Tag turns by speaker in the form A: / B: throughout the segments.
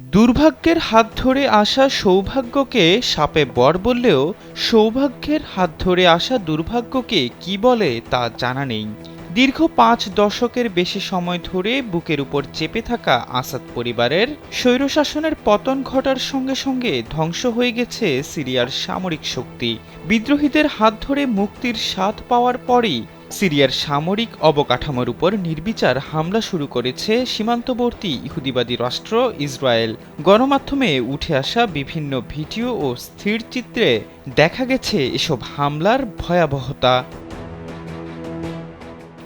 A: দুর্ভাগ্যের হাত ধরে আসা সৌভাগ্যকে সাপে বর বললেও সৌভাগ্যের হাত ধরে আসা দুর্ভাগ্যকে কি বলে তা জানা নেই। দীর্ঘ ৫ দশকের বেশি সময় ধরে বুকের উপর চেপে থাকা আসাদ পরিবারের স্বৈরশাসনের পতন ঘটার সঙ্গে সঙ্গে ধ্বংস হয়ে গেছে সিরিয়ার সামরিক শক্তি। বিদ্রোহীদের হাত ধরে মুক্তির স্বাদ পাওয়ার পরই সিরিয়ার সামরিক অবকাঠামোর উপর নির্বিচার হামলা শুরু করেছে সীমান্তবর্তী ইহুদিবাদী রাষ্ট্র ইসরায়েল। গণমাধ্যমে উঠে আসা বিভিন্ন ভিডিও ও স্থিরচিত্রে দেখা গেছে এসব হামলার ভয়াবহতা।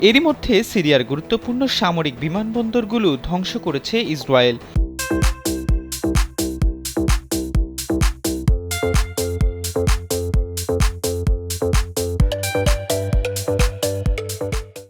A: এরই মধ্যে সিরিয়ার গুরুত্বপূর্ণ সামরিক বিমানবন্দরগুলো ধ্বংস করেছে ইসরায়েল।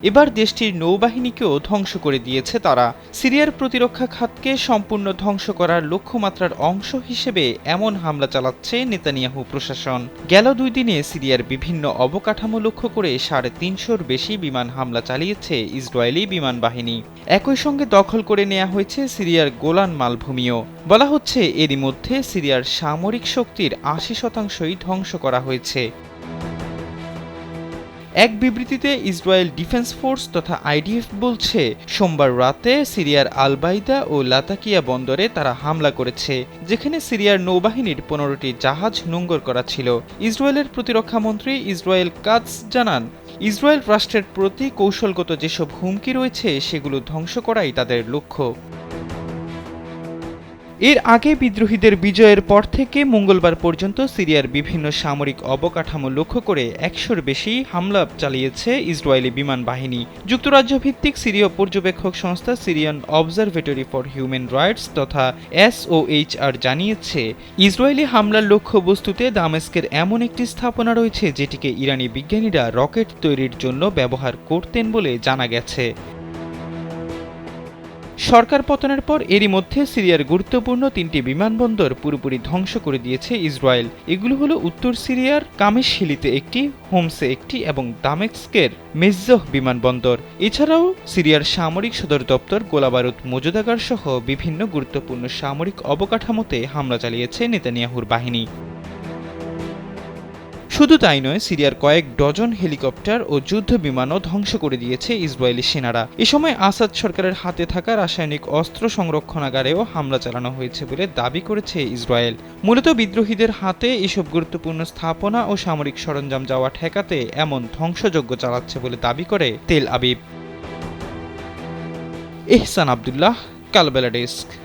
A: এবার দেশটির নৌবাহিনীকেও ধ্বংস করে দিয়েছে তারা। সিরিয়ার প্রতিরক্ষা খাতকে সম্পূর্ণ ধ্বংস করার লক্ষ্যমাত্রার অংশ হিসেবে এমন হামলা চালাচ্ছে নেতানিয়াহু প্রশাসন। গেল ২ দিনে সিরিয়ার বিভিন্ন অবকাঠামো লক্ষ্য করে ৩৫০'র বেশি বিমান হামলা চালিয়েছে ইসরায়েলি বিমান বাহিনী। একই সঙ্গে দখল করে নেওয়া হয়েছে সিরিয়ার গোলান মালভূমিও। বলা হচ্ছে এরই মধ্যে সিরিয়ার সামরিক শক্তির ৮০% ধ্বংস করা হয়েছে। এক বিবৃতিতে ইসরায়েল ডিফেন্স ফোর্স তথা আইডিএফ বলছে, সোমবার রাতে সিরিয়ার আল-বাইদা ও লাতাকিয়া বন্দরে তারা হামলা করেছে, যেখানে সিরিয়ার নৌবাহিনীর ১৫টি জাহাজ নোঙর করা ছিল। ইসরায়েলের প্রতিরক্ষামন্ত্রী ইসরায়েল কাটজ জানান, ইসরায়েল রাষ্ট্রের প্রতি কৌশলগত যেসব হুমকি রয়েছে সেগুলো ধ্বংস করাই তাদের লক্ষ্য। এর আগে বিদ্রোহীদের বিজয়ের পর থেকে মঙ্গলবার পর্যন্ত সিরিয়ার বিভিন্ন সামরিক অবকাঠামো লক্ষ্য করে ১০০'র বেশি হামলা চালিয়েছে ইসরায়েলি বিমান বাহিনী। যুক্তরাজ্য ভিত্তিক সিরীয় পর্যবেক্ষক সংস্থা Syrian observatory for human rights তথা SOHR জানিয়েছে, ইসরায়েলি হামলার লক্ষ্যবস্তুতে দামেস্কের এমন একটি স্থাপনা রয়েছে যেটিকে ইরানি বিজ্ঞানীরা রকেট তৈরির জন্য ব্যবহার করতেন বলে জানা গেছে। সরকার পতনের পর এরই মধ্যে সিরিয়ার গুরুত্বপূর্ণ ৩টি বিমানবন্দর পুরোপুরি ধ্বংস করে দিয়েছে ইসরায়েল। এগুলো হলো উত্তর সিরিয়ার কামেশহিলিতে একটি, হোমসে একটি এবং দামেস্কের মেজ্জহ বিমানবন্দর। এছাড়াও সিরিয়ার সামরিক সদর দপ্তর, গোলাবারুদ মজুদাগার সহ বিভিন্ন গুরুত্বপূর্ণ সামরিক অবকাঠামোতে হামলা চালিয়েছে নেতানিয়াহুর বাহিনী। শুধু তাই নয়, সিরিয়ার কয়েক ডজন হেলিকপ্টার ও যুদ্ধ বিমানও ধ্বংস করে দিয়েছে ইসরায়েলি সেনারা। এ সময় আসাদ সরকারের হাতে থাকা রাসায়নিক অস্ত্র সংরক্ষণাগারেও হামলা চালানো হয়েছে বলে দাবি করেছে ইসরায়েল। মূলত বিদ্রোহীদের হাতে এসব গুরুত্বপূর্ণ স্থাপনা ও সামরিক সরঞ্জাম যাওয়া ঠেকাতে এমন ধ্বংসযজ্ঞ চালাচ্ছে বলে দাবি করে তেল আবিব। এহসান আবদুল্লাহ, কালবেলা ডেস্ক।